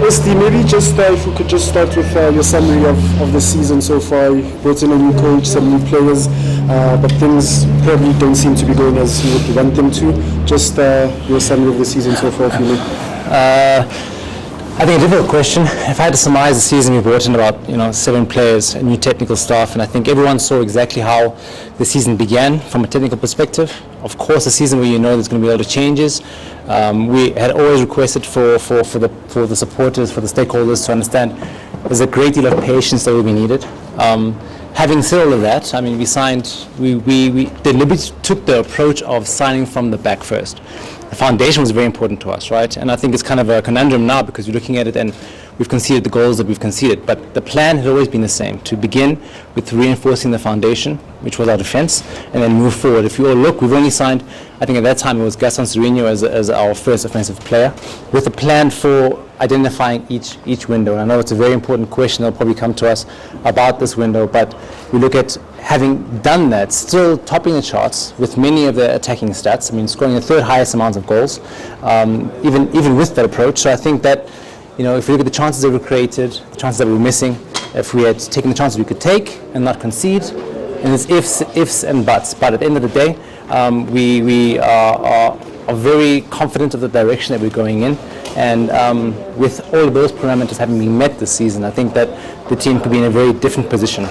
Firstly, maybe just if we could just start with your summary of the season so far. You brought in a new coach, some new players, but things probably don't seem to be going as you would want them to. Just your summary of the season so far, if you may. I think a difficult question. If I had to surmise the season, we brought in about 7 players, a new technical staff, and I think everyone saw exactly how the season began from a technical perspective. Of course, a season where there's going to be a lot of changes. We had always requested for the supporters, for the stakeholders to understand there's a great deal of patience that will be needed. Having said all of that, I mean, we deliberately took the approach of signing from the back first. The foundation was very important to us, right? And I think it's kind of a conundrum now because we're looking at it and we've conceded the goals that we've conceded. But the plan had always been the same, to begin with reinforcing the foundation, which was our defense, and then move forward. If you all look, we've only signed, I think at that time it was Gaston Sereno as our first offensive player, with a plan for identifying each window. And I know it's a very important question that'll probably come to us about this window, but we look at having done that, still topping the charts with many of the attacking stats. I mean, scoring the 3rd highest amount of goals, even with that approach. So I think that, if we look at the chances that we created, the chances that we were missing, if we had taken the chances we could take and not concede, and it's ifs and buts. But at the end of the day, we are very confident of the direction that we're going in. And with all of those parameters having been met this season, I think that the team could be in a very different position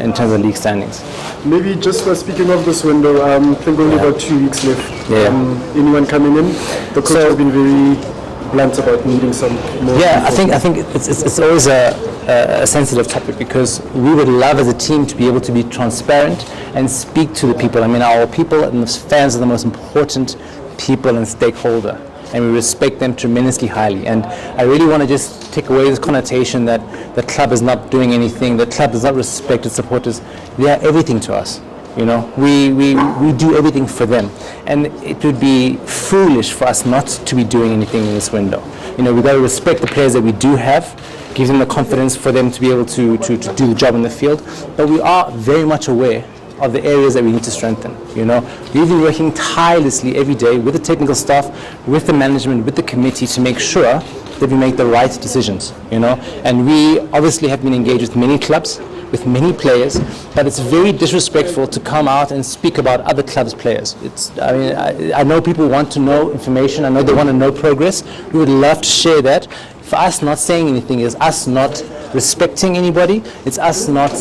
in terms of league standings. Maybe just speaking of this window, I think only about 2 weeks left. Yeah. Anyone coming in? The coach has been very blunt about needing some more. Yeah, I think it's always a sensitive topic because we would love as a team to be able to be transparent and speak to the people. I mean, our people and the fans are the most important people and stakeholder, and we respect them tremendously highly. And I really want to just take away this connotation that the club is not doing anything, the club does not respect its supporters. They are everything to us. We do everything for them, and it would be foolish for us not to be doing anything in this window. We've got to respect the players that we do have, give them the confidence for them to be able to do the job in the field, but we are very much aware of the areas that we need to strengthen. We've been working tirelessly every day with the technical staff, with the management, with the committee to make sure that we make the right decisions, and we obviously have been engaged with many clubs, with many players, but it's very disrespectful to come out and speak about other clubs' players. I know people want to know information, I know they want to know progress, we would love to share that. For us, not saying anything is us not respecting anybody, it's us not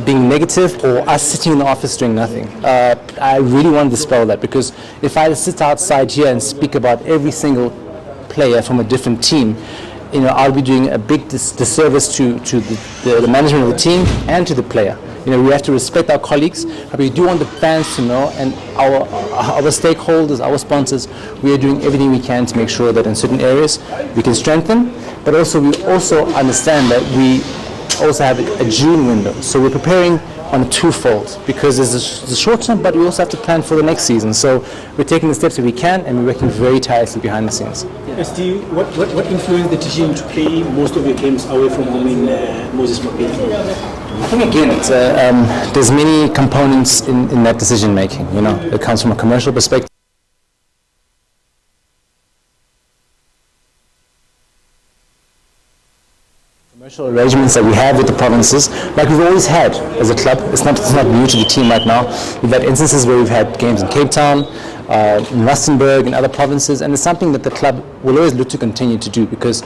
being negative or us sitting in the office doing nothing. I really want to dispel that, because if I sit outside here and speak about every single player from a different team, I'll be doing a big disservice to the management of the team and to the player. We have to respect our colleagues, but we do want the fans to know, and our stakeholders, our sponsors, we are doing everything we can to make sure that in certain areas we can strengthen, but also we also understand that we also have a June window. So we're preparing on twofold, because there's the short term, but we also have to plan for the next season. So we're taking the steps that we can, and we're working very tirelessly behind the scenes. Steve, what influenced the decision to play most of your games away from home in Moses Mabhida? I think again, it's, there's many components in that decision making. It comes from a commercial perspective. Commercial arrangements that we have with the provinces, like we've always had as a club. It's not new to the team right now. We've had instances where we've had games in Cape Town, in Rustenburg and other provinces, and it's something that the club will always look to continue to do because,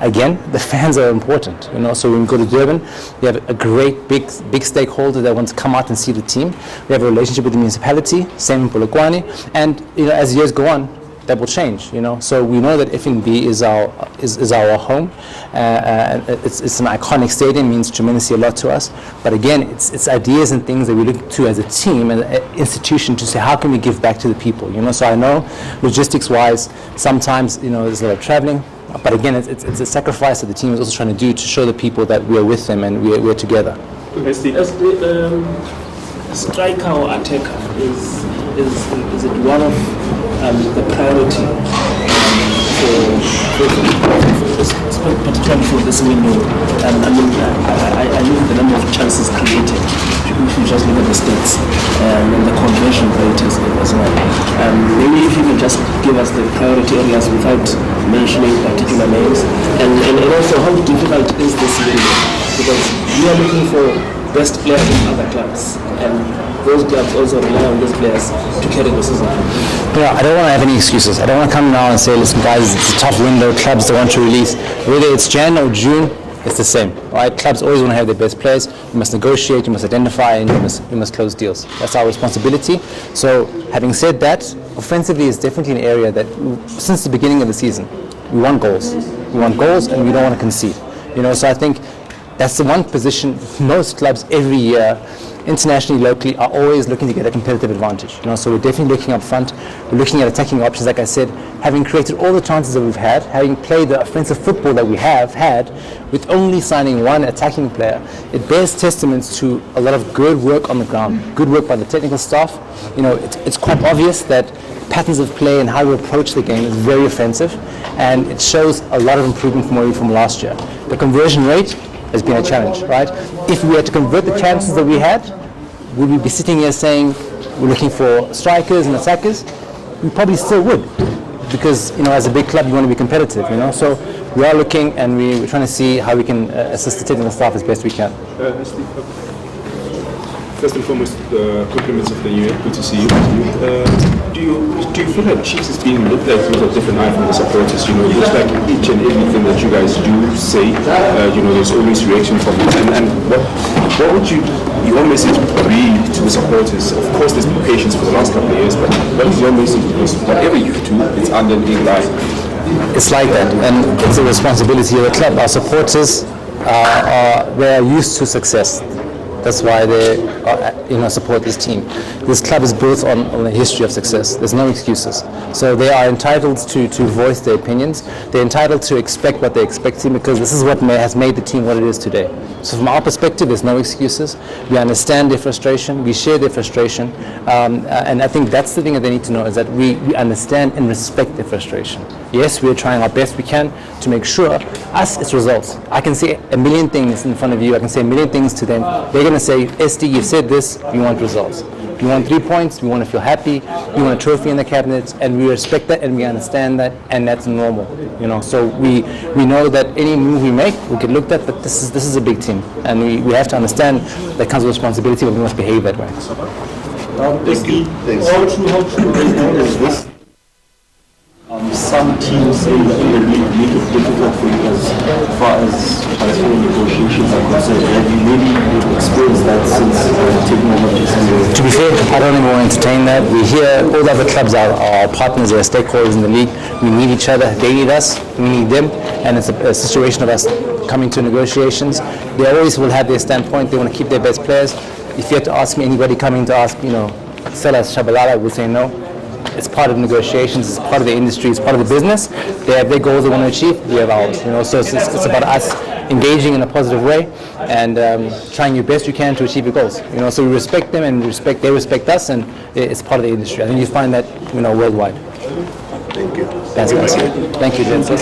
again, the fans are important. So when we go to Durban, we have a great big stakeholder that wants to come out and see the team. We have a relationship with the municipality, same in Polokwane, and as years go on, that will change, So we know that FNB is our home. It's an iconic stadium, means tremendously a lot to us. But again, it's ideas and things that we look to as a team and an institution to say, how can we give back to the people? So I know logistics-wise, sometimes there's a lot of traveling. But again, it's a sacrifice that the team is also trying to do to show the people that we are with them and we're together. As the striker or attacker, is it one of particularly for this window. I look at the number of chances created. If you just look at the stats and the conversion rate as well. Maybe if you can just give us the priority areas without mentioning particular names, and also how difficult is this window? Because we are looking for best players in other clubs, and those clubs also rely on those players to carry the season. Yeah, I don't want to have any excuses. I don't want to come now and say, listen guys, it's a tough window, clubs don't want to release. Whether it's Jan or June, it's the same, right? Clubs always want to have their best players. You must negotiate, you must identify, and you must close deals. That's our responsibility. So, having said that, offensively is definitely an area that, since the beginning of the season, we want goals. We want goals, and we don't want to concede. So I think that's the one position most clubs every year, internationally, locally, are always looking to get a competitive advantage. So we're definitely looking up front. We're looking at attacking options, like I said, having created all the chances that we've had, having played the offensive football that we have had, with only signing one attacking player. It bears testament to a lot of good work on the ground, good work by the technical staff. It's quite obvious that patterns of play and how we approach the game is very offensive, and it shows a lot of improvement from last year. The conversion rate has been a challenge, right? If we had to convert the chances that we had, would we be sitting here saying we're looking for strikers and attackers? We probably still would, because as a big club you want to be competitive, So we are looking, and we're trying to see how we can assist the technical staff as best we can. First and foremost, compliments of the year. Good to see you. Do you feel like Chiefs is being looked at with a different eye from the supporters? It looks like each and everything that you guys do say, there's always reaction from it. And what would your message be to the supporters? Of course, there's been patience for the last couple of years, but what is your message? Because whatever you do, it's under the line. It's like that, and it's a responsibility of the club. Our supporters they're used to success. That's why they support this team. This club is built on a history of success. There's no excuses. So they are entitled to voice their opinions. They're entitled to expect what they're expecting, because this is what has made the team what it is today. So from our perspective, there's no excuses. We understand their frustration. We share their frustration. And I think that's the thing that they need to know, is that we understand and respect their frustration. Yes, we're trying our best we can to make sure it's results. I can say a million things in front of you. I can say a million things to them. They're going to say, SD, you've said this, we want results. We want 3 points, we want to feel happy, we want a trophy in the cabinet, and we respect that and we understand that, and that's normal. So we know that any move we make will get looked at, but this is a big team, and we have to understand that comes with responsibility, but we must behave that way. How true is this? Some teams in the league make it difficult for you as far as transfer negotiations are concerned. Have you really experienced that since taking over PSL? To be fair, I don't even want to entertain that. We hear all the other clubs are our partners, they're stakeholders in the league. We need each other, they need us, we need them, and it's a situation of us coming to negotiations. They always will have their standpoint, they want to keep their best players. If you had to ask me, anybody coming to ask, sell us Shabalala, would say no. It's part of negotiations, it's part of the industry, it's part of the business. They have their goals they want to achieve, we have ours. So it's about us engaging in a positive way and trying your best you can to achieve your goals. So we respect them and they respect us, and it's part of the industry. I think you find that worldwide. Thank you. Thanks, guys. Thank you, Jensen.